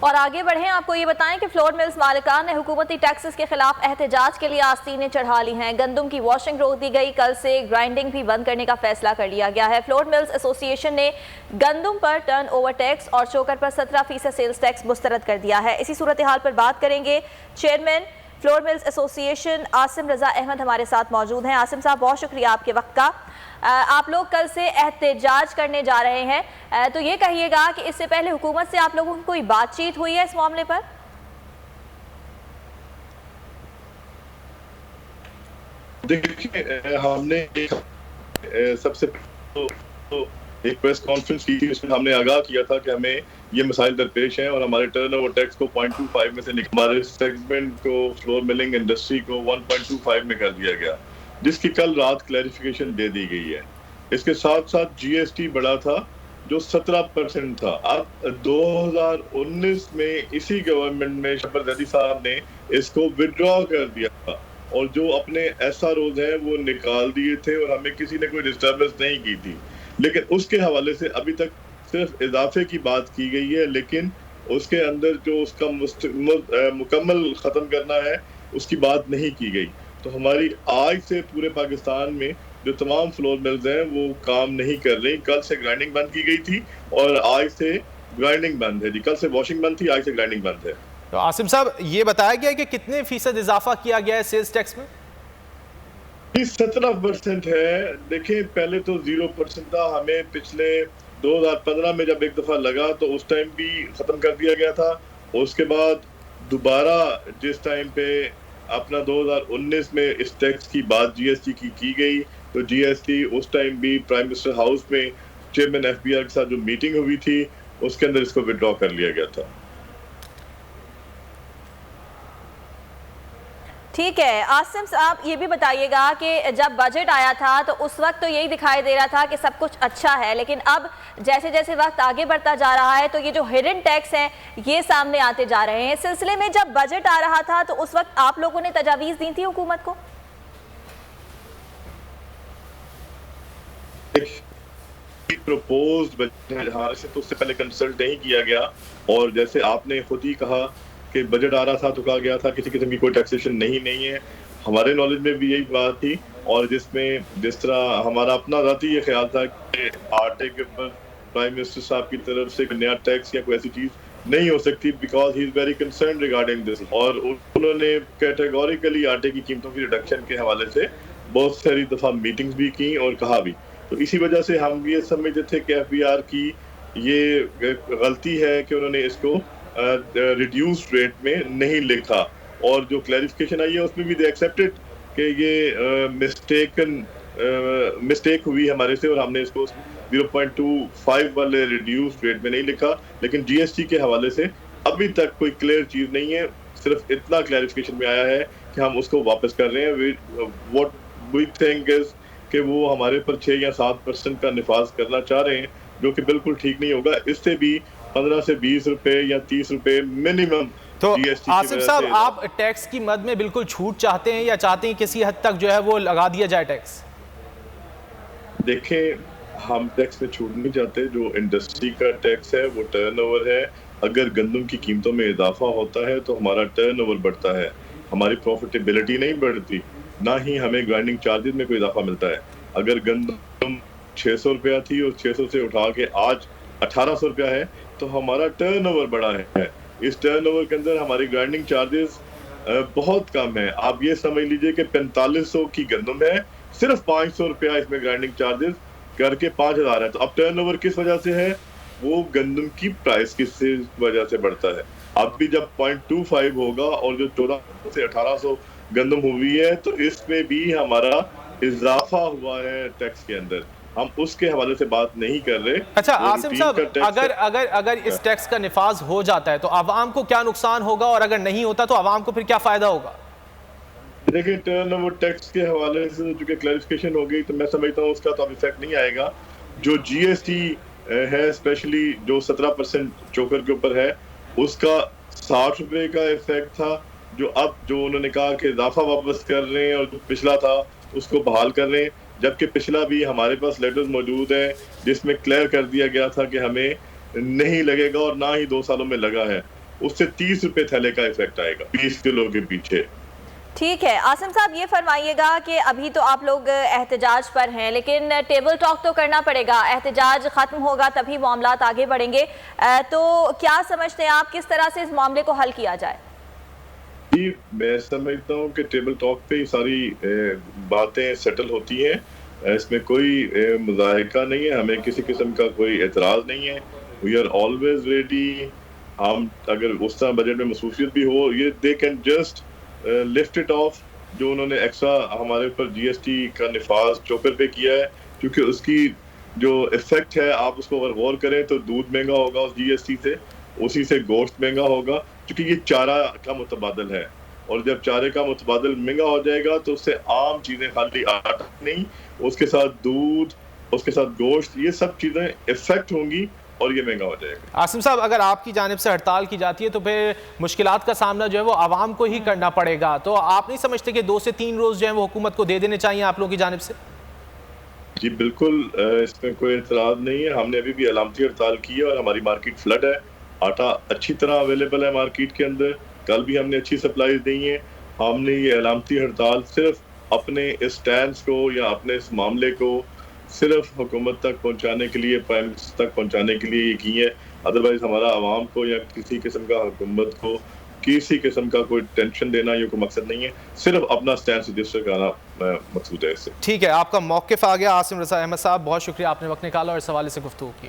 और आगे बढ़ें, आपको ये बताएं कि फ्लोर मिल्स मालिकान ने हुकूमती टैक्सेस के खिलाफ एहतजाज के लिए आस्तीनें चढ़ा ली हैं। गंदम की वॉशिंग रोक दी गई, कल से ग्राइंडिंग भी बंद करने का फैसला कर लिया गया है। फ्लोर मिल्स एसोसिएशन ने गंदम पर टर्न ओवर टैक्स और चोकर पर 17% सेल्स टैक्स मुस्तरद कर दिया है। इसी सूरत हाल पर बात करेंगे। Chairman flour mills association Asim Raza Ahmad हमारे साथ मौजूद हैं। आसिम साहब, बहुत शुक्रिया आपके वक्त का। आप लोग कल से एहतजाज करने जा रहे हैं, तो ये कहिएगा कि इससे पहले हुकूमत से आप लोगों की कोई बातचीत हुई है इस मामले पर? देखिए, हमने सबसे तो एक प्रेस कॉन्फ्रेंस की थी, उसमें हमने आगाह किया था कि हमें ये मसाइल दरपेश हैं और हमारे टर्नओवर टैक्स को 0.25 में से हमारे सेगमेंट को फ्लोर मिलिंग इंडस्ट्री को 1.25 में कर दिया गया, जिसकी कल रात क्लैरिफिकेशन दे दी गई है। इसके साथ साथ जीएसटी बढ़ा था जो 17% था। अब 2019 में इसी गवर्नमेंट में शफकत जैदी साहब ने इसको विड्रॉ कर दिया था और जो अपने SROs हैं वो निकाल दिए थे और हमें किसी ने कोई डिस्टर्बेंस नहीं की थी। लेकिन उसके हवाले से अभी तक सिर्फ इजाफे की बात की गई है, लेकिन उसके अंदर जो उसका मुकम्मल ख़त्म करना है उसकी बात नहीं की गई। तो हमारी आज से पूरे पाकिस्तान में जो तमाम फ्लोर मिल्स हैं वो काम नहीं कर रही। कल से ग्राइंडिंग बंद की गई थी और आज से ग्राइंडिंग बंद है जी। कल से वॉशिंग बंद थी, आज से ग्राइंडिंग बंद है। तो आसिम साहब, ये बताया गया कि कितने फीसद इजाफा किया गया है सेल्स टैक्स में? 17% है। देखिए, पहले तो 0% था। हमें पिछले 2015 में जब एक दफा लगा तो उस टाइम भी खत्म कर दिया गया था। उसके बाद दोबारा जिस टाइम पे अपना 2019 में इस टैक्स की बात जीएसटी की गई, तो जीएसटी उस टाइम भी प्राइम मिनिस्टर हाउस में चेयरमैन एफबीआर के साथ जो मीटिंग हुई थी उसके अंदर इसको विड्रॉ कर लिया गया था। ठीक है। आसिम साहब, ये भी बताइएगा कि जब बजट आया था तो उस वक्त तो यही दिखाई दे रहा था कि सब कुछ अच्छा है, लेकिन अब जैसे जैसे वक्त आगे बढ़ता जा रहा है तो ये जो हिडन टैक्स हैं ये सामने आते जा रहे हैं। इस सिलसिले में जब बजट आ रहा था तो उस वक्त आप लोगों ने तजावीज़ दी थी हुकूमत को? प्रपोज्ड बजट से तो उससे पहले कंसल्ट नहीं किया गया और जैसे आपने खुद ही कहा कि बजट आ रहा था तो कहा गया था किसी किस्म की कोई टैक्सेशन नहीं है। हमारे नॉलेज में भी यही बात थी और जिसमें जिस तरह हमारा अपना ज़ाती ये ख्याल था कि आटे के ऊपर प्राइम मिनिस्टर साहब की तरफ से नया टैक्स या कोई ऐसी चीज़ नहीं हो सकती, because he is very concern regarding this. और उन्होंने कैटेगोरिकली आटे की कीमतों की रिडक्शन के हवाले से बहुत सारी दफ़ा मीटिंग्स भी की और कहा भी। तो इसी वजह से हम ये समझते थे कि एफबीआर की ये गलती है कि उन्होंने इसको रिड्यूस्ड रेट में नहीं लिखा और जो क्लैरिफिकेशन आई है उसमें भी दे एक्सेप्टेड कि ये मिस्टेक हुई हमारे से और हमने इसको 0.25 वाले रिड्यूस्ड रेट में नहीं लिखा। लेकिन जीएसटी के हवाले से अभी तक कोई क्लियर चीज़ नहीं है, सिर्फ इतना क्लैरिफिकेशन में आया है कि हम उसको वापस कर रहे हैं। व्हाट वी थिंक इज कि वो हमारे पर 6 या 7% का निफाज करना चाह रहे हैं, जो कि बिल्कुल ठीक नहीं होगा। इससे भी 15 से 20 रुपए या 30 रुपए मिनिमम। तो आसिम साहब, आप टैक्स की मद में बिल्कुल छूट चाहते हैं या चाहते हैं किसी हद तक जो है वो लगा दिया जाए टैक्स? देखें, हम टैक्स में छूट नहीं चाहते। जो इंडस्ट्री का टैक्स है वो टर्नओवर है। अगर गंदम की कीमतों में इजाफा होता है तो हमारा टर्नओवर बढ़ता है, हमारी प्रॉफिटेबिलिटी नहीं बढ़ती, ना ही हमें ग्राइंडिंग चार्जेस में कोई इजाफा मिलता है। अगर गंदम 600 रुपया थी और 600 से उठा के आज 1800 रुपया है तो हमारा टर्नओवर बढ़ा है। इस टर्नओवर के अंदर हमारी ग्राइंडिंग चार्जेस बहुत कम है। आप ये समझ लीजिए कि 4500 की गंदम है, सिर्फ 500 रुपया इसमें ग्राइंडिंग चार्जेस करके 5000 है। तो अब टर्नओवर किस वजह से है? वो गंदम की प्राइस किस वजह से बढ़ता है। अब भी जब 0.25 होगा और जो 1400 से 1800 गंदम हुई है तो इसमें भी हमारा इजाफा हुआ है टैक्स के अंदर। हम उसके हवाले से बात नहीं कर रहे। अच्छा आसिम साहब, अगर इस टैक्स का निफाज हो जाता है तो आवाम को क्या नुकसान होगा और अगर नहीं होता तो आवाम को फिर क्या फायदा होगा? देखिए, टर्नओवर टैक्स के हवाले से जो क्लैरिफिकेशन हो गई तो मैं समझता हूँ उसका तो अब इफेक्ट नहीं आएगा। जो जीएसटी है स्पेशली जो 17% चोकर के ऊपर है उसका 60 रुपए का इफेक्ट था, जो उन्होंने कहा कि इजाफा वापस कर रहे हैं और जो पिछला था उसको बहाल कर रहे हैं। जबकि पिछला भी हमारे पास लेटर्स मौजूद है जिसमें क्लियर कर दिया गया था कि हमें नहीं लगेगा और ना ही 2 सालों में लगा है। उससे 30 रुपए थैले का इफेक्ट आएगा 20 किलो के पीछे। ठीक है आसिम साहब, ये फरमाइएगा कि अभी तो आप लोग एहतजाज पर हैं, लेकिन टेबल टॉक तो करना पड़ेगा, एहतजाज ख़त्म होगा तभी मामलात आगे बढ़ेंगे, तो क्या समझते हैं आप किस तरह से इस मामले को हल किया जाए? जी मैं समझता हूँ कि टेबल टॉक पे ही सारी बातें सेटल होती हैं, इसमें कोई मुज़ाहिका नहीं है, हमें किसी किस्म का कोई एतराज़ नहीं है। We are always ready. हम अगर उस तरह बजट में मसरूफियत भी हो, ये they can just lift it of. जो उन्होंने एक्स्ट्रा हमारे ऊपर जीएसटी का निफाज चोकर पे किया है, क्योंकि उसकी जो इफेक्ट है आप उसको अगर गौर करें तो दूध महंगा होगा उस जीएसटी से, उसी से गोश्त महंगा होगा, क्योंकि ये चारा का मुतबादल है, और जब चारे का मुतबादल महंगा हो जाएगा तो उससे आम चीजें, खाली आटा नहीं, उसके साथ दूध, उसके साथ गोश्त, ये सब चीजें इफेक्ट होंगी और ये महंगा हो जाएगा। आसिम साहब, अगर आपकी जानिब से हड़ताल की जाती है तो फिर मुश्किलात का सामना जो है वो आवाम को ही करना पड़ेगा, तो आप नहीं समझते कि 2 से 3 रोज जो है वो हुकूमत को दे देने चाहिए आप लोगों की जानिब से? जी बिल्कुल, इसमें कोई एतराज नहीं है। हमने अभी भी अलामती हड़ताल की है और हमारी मार्केट फ्लड है, आटा अच्छी तरह अवेलेबल है मार्केट के अंदर, कल भी हमने अच्छी सप्लाई दी है। हमने ये अलामती हड़ताल सिर्फ अपने इस स्टैंड को या अपने इस मामले को सिर्फ हुकूमत तक पहुंचाने के लिए, प्राइम मिनिस्टर तक पहुंचाने के लिए की है। अदरवाइज हमारा आवाम को या किसी किस्म का हुकूमत को किसी किस्म का कोई टेंशन देना ये कोई मकसद नहीं है, सिर्फ अपना स्टैंड रजिस्टर कराना मकसूद है इससे। ठीक है, आपका मौक़िफ़ आ गया। आसिम रज़ा अहमद साहब, बहुत शुक्रिया, आपने वक्त निकाला और इस हवाले से गुफ्तगू की।